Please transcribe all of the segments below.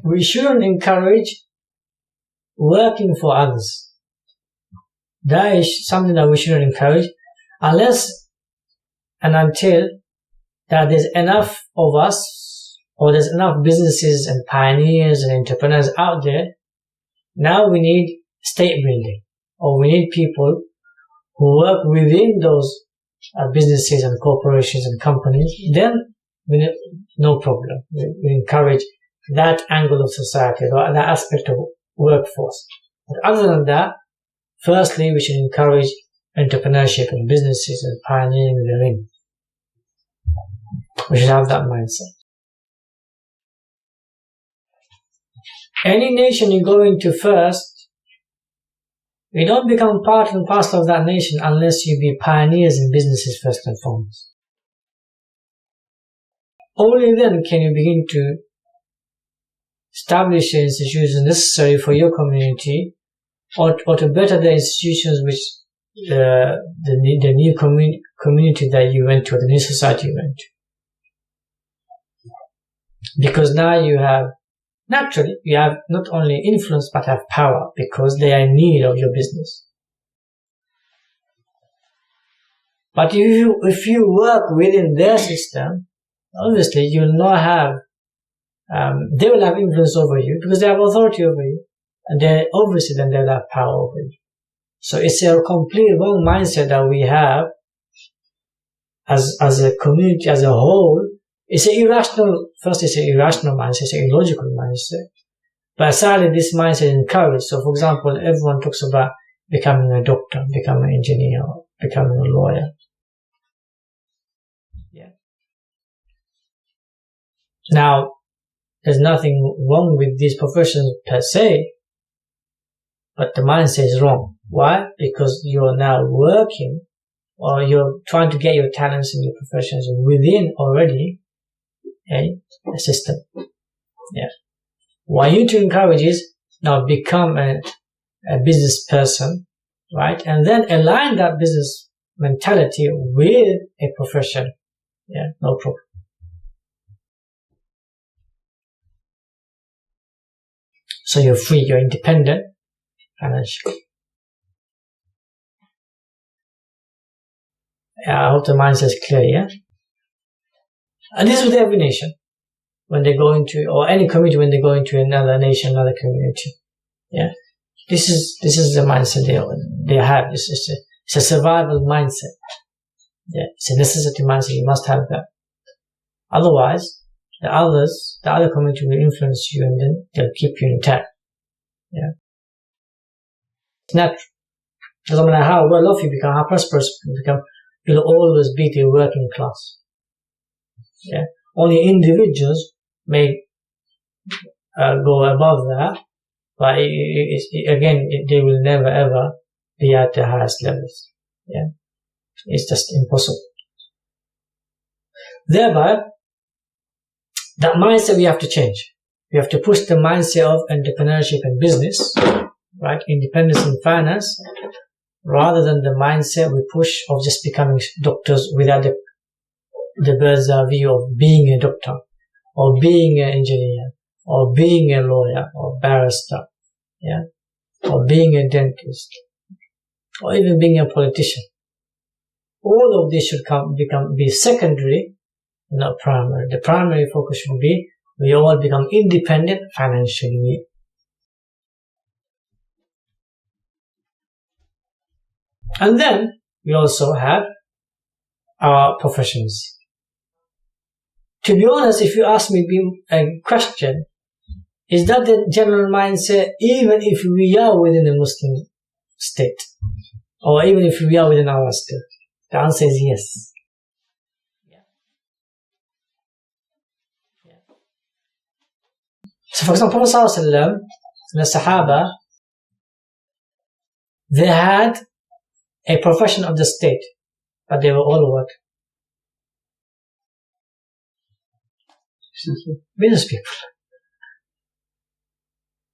we shouldn't encourage working for others. That is something that we shouldn't encourage unless and until that there's enough of us, or there's enough businesses and pioneers and entrepreneurs out there. Now we need state building, or we need people who work within those businesses and corporations and companies. Then we need, no problem. We encourage that angle of society, or that aspect of workforce. But other than that, firstly, we should encourage entrepreneurship and businesses and pioneering therein. We should have that mindset. Any nation you go into first, you don't become part and parcel of that nation unless you be pioneers in businesses first and foremost. Only then can you begin to establish the institutions necessary for your community, or to better the institutions which the new community that you went to, the new society you went to. Because now you have, naturally, you have not only influence but have power, because they are in need of your business. But if you work within their system, obviously you will not have, they will have influence over you because they have authority over you, and they obviously then they'll have power over you. So it's a completely wrong mindset that we have as a community as a whole. It's an irrational mindset, it's an illogical mindset. But sadly, this mindset is encouraged. So, for example, everyone talks about becoming a doctor, becoming an engineer, becoming a lawyer. Yeah. Now, there's nothing wrong with these professions per se, but the mindset is wrong. Why? Because you're now working, or you're trying to get your talents and your professions within already a system. Yeah. What you need to encourage is now become a business person, right? And then align that business mentality with a profession. Yeah, no problem. So you're free, you're independent financially. Yeah, I hope the mindset is clear, yeah? And this is with every nation when they go into, or any community when they go into another nation, another community. Yeah, this is the mindset they have. It's a survival mindset. Yeah, it's a necessity mindset. You must have that. Otherwise, the other community will influence you, and then they'll keep you intact. Yeah, it's natural. Doesn't matter how well off you become, how prosperous you become, you'll always be the working class. Yeah. Only individuals may go above that, but they will never ever be at the highest levels. Yeah, it's just impossible. Thereby, that mindset we have to change. We have to push the mindset of entrepreneurship and business, right? Independence in finance, rather than the mindset we push of just becoming doctors without the bird's eye view of being a doctor, or being an engineer, or being a lawyer, or barrister, yeah, or being a dentist, or even being a politician. All of this should be secondary, not primary. The primary focus should be we all become independent financially. And then we also have our professions. To be honest, if you ask me a question, is that the general mindset even if we are within a Muslim state? Or even if we are within our state? The answer is yes. Yeah. So for example, Prophet ﷺ and the Sahaba, they had a profession of the state, but they were all what? Business people.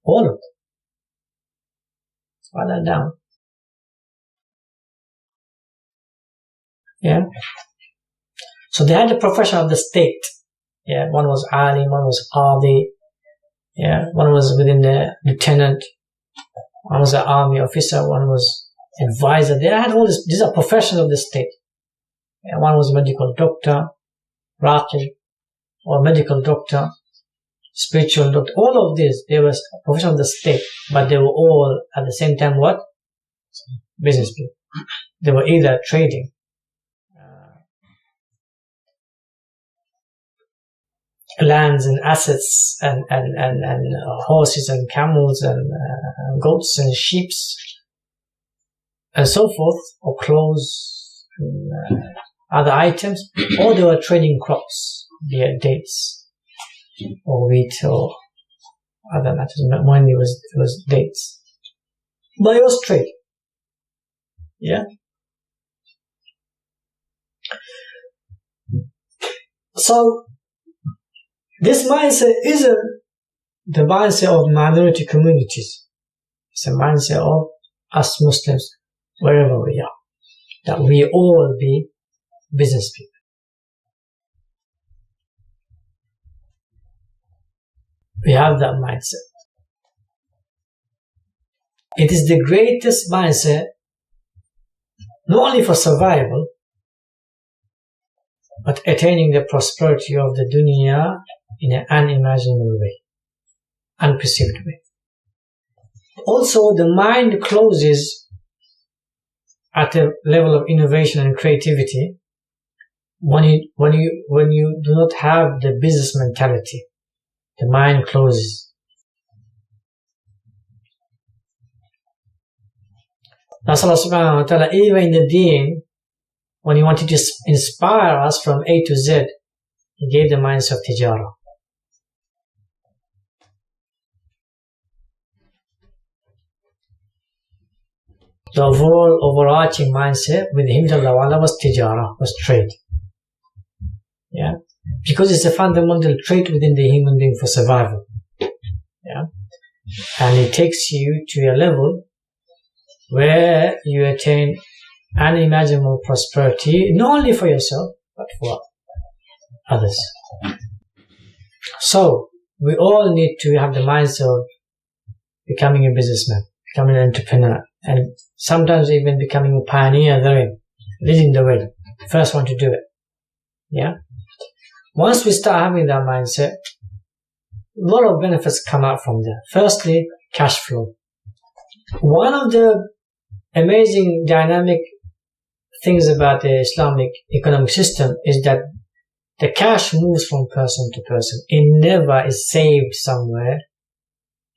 All of them. Write that down. Yeah. So they had the profession of the state. Yeah. One was alim, one was qadi. Yeah, one was within the lieutenant, one was an army officer, one was advisor. They had all this. These are professionals of the state. Yeah, one was medical doctor, raqib, or medical doctor, spiritual doctor. All of these, they were professionals of the state, but they were all at the same time what? Business people. They were either trading lands and assets and horses and camels and goats and sheep and so forth, or clothes and other items, or they were trading crops, be it dates or wheat or other matters. Mainly it was dates, but it was trade. Yeah. So this mindset isn't the mindset of minority communities. It's a mindset of us Muslims, wherever we are, that we all be business people. We have that mindset. It is the greatest mindset, not only for survival, but attaining the prosperity of the dunya in an unimaginable way, unperceived way. Also, the mind closes at a level of innovation and creativity when you do not have the business mentality. The mind closes. That's Allah subhanahu wa ta'ala, even in the deen, when He wanted to inspire us from A to Z, He gave the mindset of tijara. The overarching mindset with Him was tijara, was trade. Yeah, because it's a fundamental trait within the human being for survival. Yeah, and it takes you to a level where you attain unimaginable prosperity, not only for yourself, but for others. So, we all need to have the mindset of becoming a businessman, becoming an entrepreneur, and sometimes even becoming a pioneer therein, leading the way, first one to do it. Yeah. Once we start having that mindset, a lot of benefits come out from there. Firstly, cash flow. One of the amazing dynamic things about the Islamic economic system is that the cash moves from person to person. It never is saved somewhere.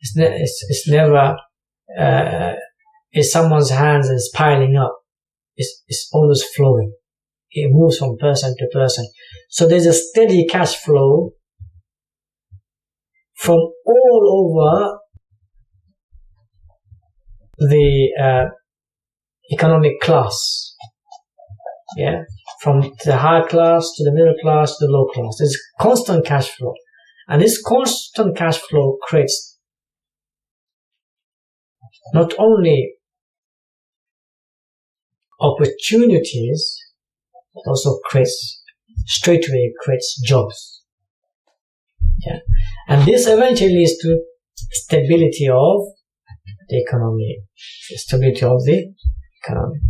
It's never in someone's hands and it's piling up. It's always flowing. It moves from person to person. So there's a steady cash flow from all over the economic class. Yeah, from the high class to the middle class to the low class. There's constant cash flow. And this constant cash flow creates not only opportunities, it also straightaway creates jobs. Yeah. And this eventually leads to stability of the economy. Stability of the economy.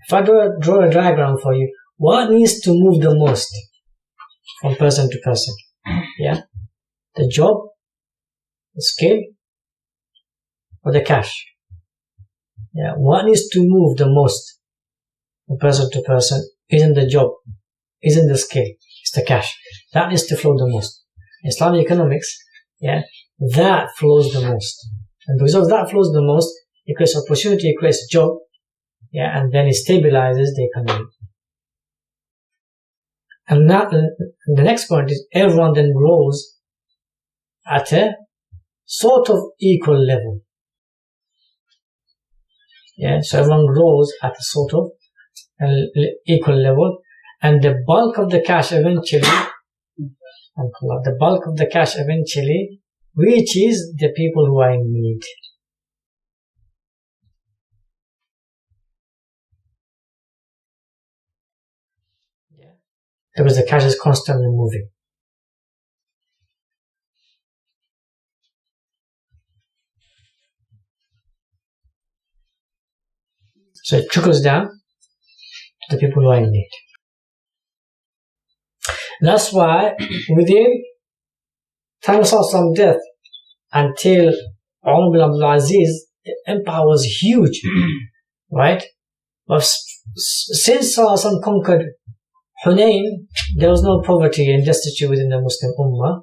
If I draw a diagram for you, what needs to move the most from person to person? Yeah? The job, the skill, or the cash? Yeah, what needs to move the most from person to person isn't the job, isn't the skill, it's the cash. That needs to flow the most. Islamic economics, yeah, that flows the most. And because of that flows the most, it creates opportunity, it creates job, yeah, and then it stabilizes the economy. And the next point is everyone then grows at a sort of equal level. Yeah, so everyone grows at a sort of equal level, and the bulk of the cash eventually reaches the people who are in need. because the cash is constantly moving. So it trickles down to the people who are in need. That's why within time of some death until Umar bin Abdul Aziz, the empire was huge, right? But since some conquered Hunayn, there was no poverty and destitute within the Muslim Ummah,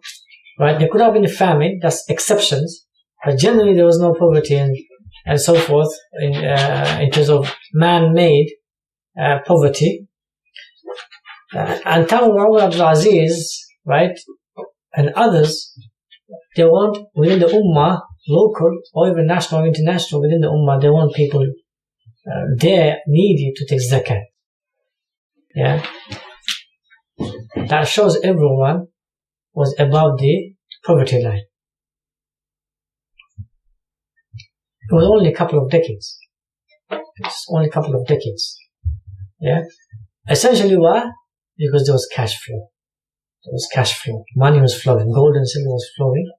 right? There could have been a famine, that's exceptions, but generally there was no poverty and so forth in terms of man-made poverty. And time of Umar bin Abdul Aziz, right, and others, they want within the Ummah, local or even national or international within the Ummah, they want people there needy to take zakat. Yeah, that shows everyone was above the poverty line. It was only a couple of decades. It's only a couple of decades. Yeah, essentially why? Because there was cash flow. There was cash flow. Money was flowing. Gold and silver was flowing.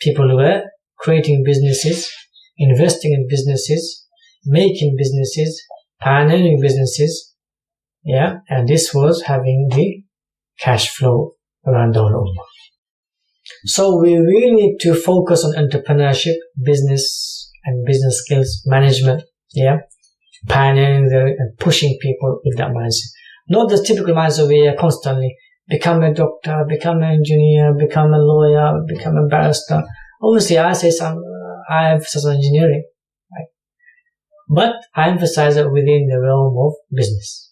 People were creating businesses, investing in businesses, making businesses, pioneering businesses. Yeah, and this was having the cash flow around the whole ummah. So we really need to focus on entrepreneurship, business and business skills, management. Yeah, pioneering and pushing people with that mindset. Not the typical mindset where you're constantly become a doctor, become an engineer, become a lawyer, become a barrister. Obviously, I emphasize on engineering, right? But I emphasize it within the realm of business.